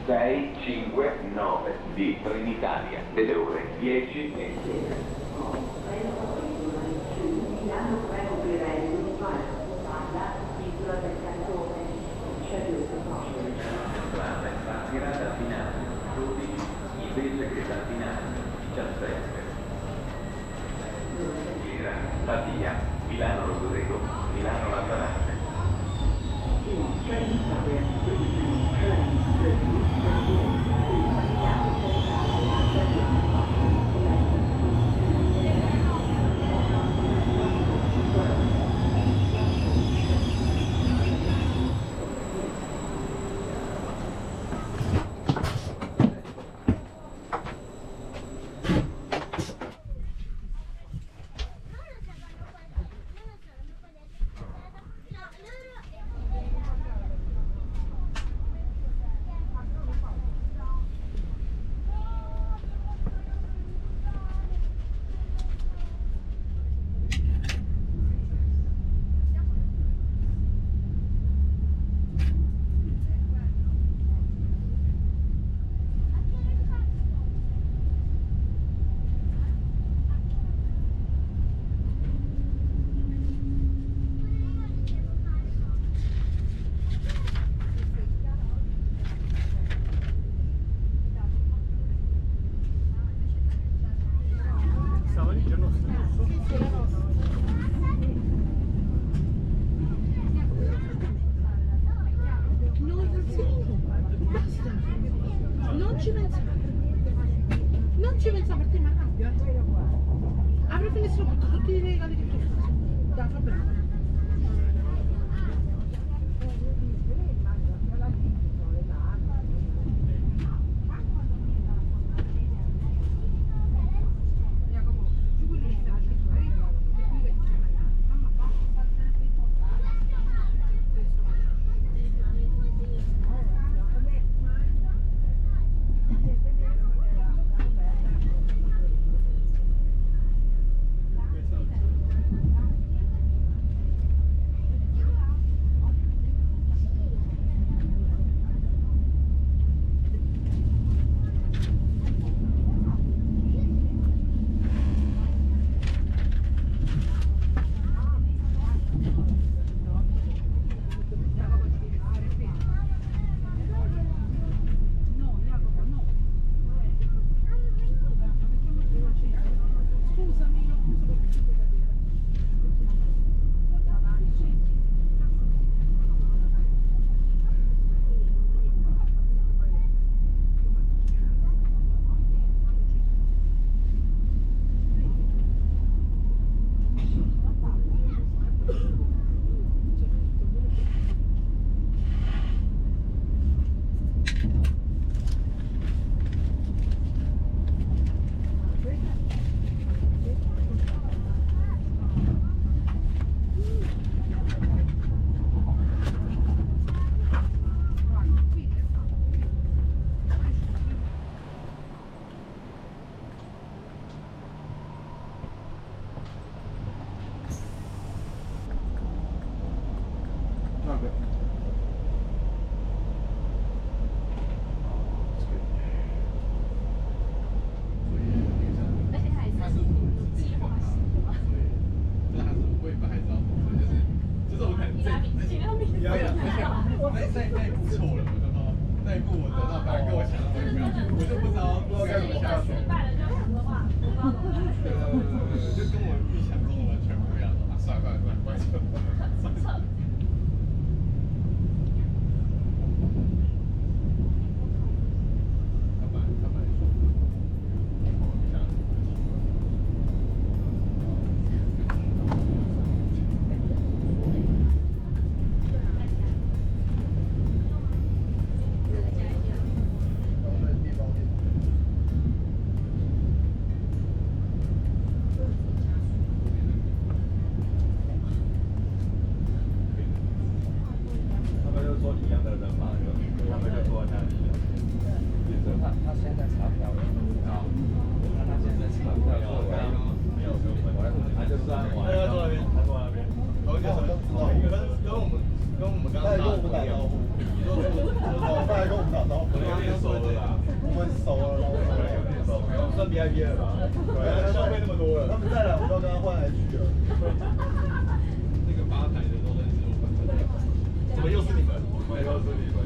6, 5, 9 di Trenitalia delle ore 10 e Milano Prego Pirelli, Palla, Isola del Cantone, Scegliute la tirata finale 12, invece che la finale 17. Pavia, Milano Rogoredo, Milano Lanzarote. Non ci pensa perché mi arrabbio. Apri il finestrino, butto tutti i regali che tu fai. Dai, va bene. 然后我们有点熟了啦，我们熟了，然后我们有点熟，算 VIP 了吧？对，消费那么多了，他们再来我都跟他换来去了。那个吧台的都认识我们，怎么又是你们？怎么又是你们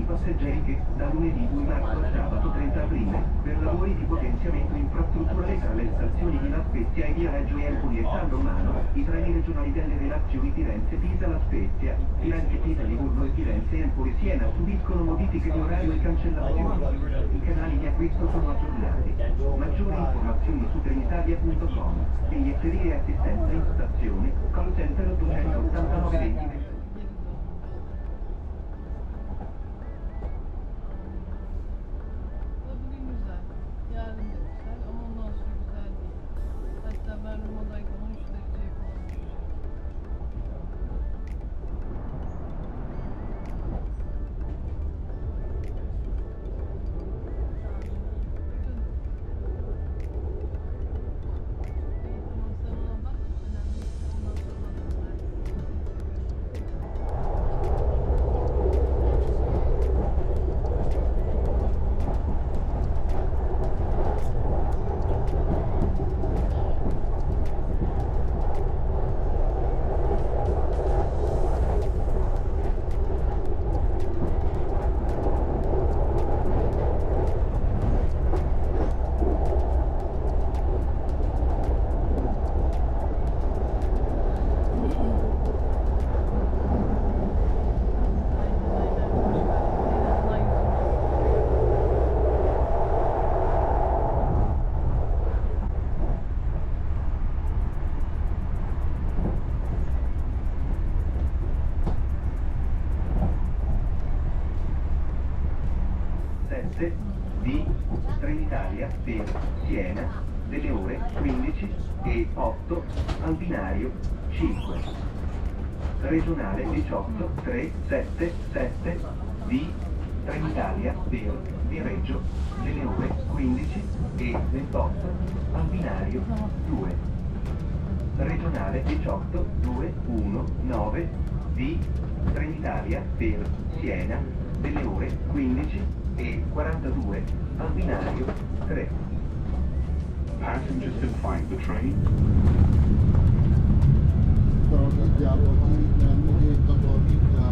？passeggeri che da lunedì 2 marzo a sabato 30 aprile, per lavori di potenziamento infrastrutturale tra le stazioni di La Spezia e via Reggio Empoli e San Romano, i treni regionali delle relazioni Firenze-Pisa-La Spezia, Firenze-Pisa, Livorno e Firenze-Empoli-Siena subiscono modifiche di orario e cancellazioni. I canali di acquisto sono aggiornati. Maggiori informazioni su trenitalia.com. Biglietteria e assistenza in stazione, call center 889 20 20. 7 di Trenitalia per Siena delle ore 15 e 8 al binario 5. Regionale 18 377 di Trenitalia per Viareggio delle ore 15 e 28 al binario 2. Regionale 18 219 di Trenitalia per Siena delle ore 15 e 42 al binario 3. Passengers can find the train. Kalau udah jauh dan di toko kita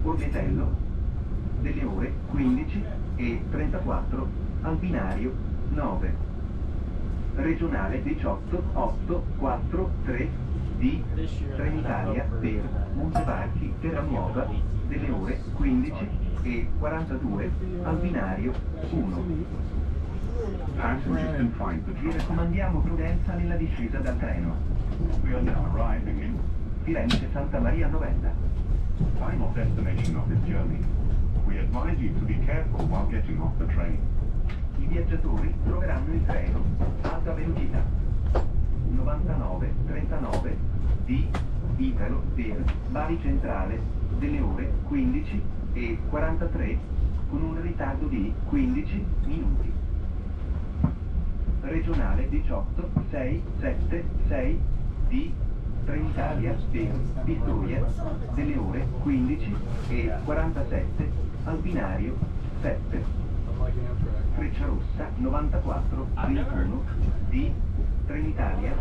Orbetello delle ore 15 e 34 al binario 9. Regionale 18 843 di Trenitalia per Montevarchi Terranuova delle ore 15 e 42 al binario 1. Passengers can find the Vi train. raccomandiamo prudenza nella discesa dal treno. We are now arriving in Firenze Santa Maria Novella. final destination of this journey. We advise you to be careful while getting off the train. I viaggiatori troveranno il treno alta velocità 9939 di Italo per Bari Centrale delle ore 15 e 43 con un ritardo di 15 minuti. Regionale 18 676 di Trenitalia per Pistoia delle ore 15 e 47 al binario 7. Freccia Rossa 94 21 di Trenitalia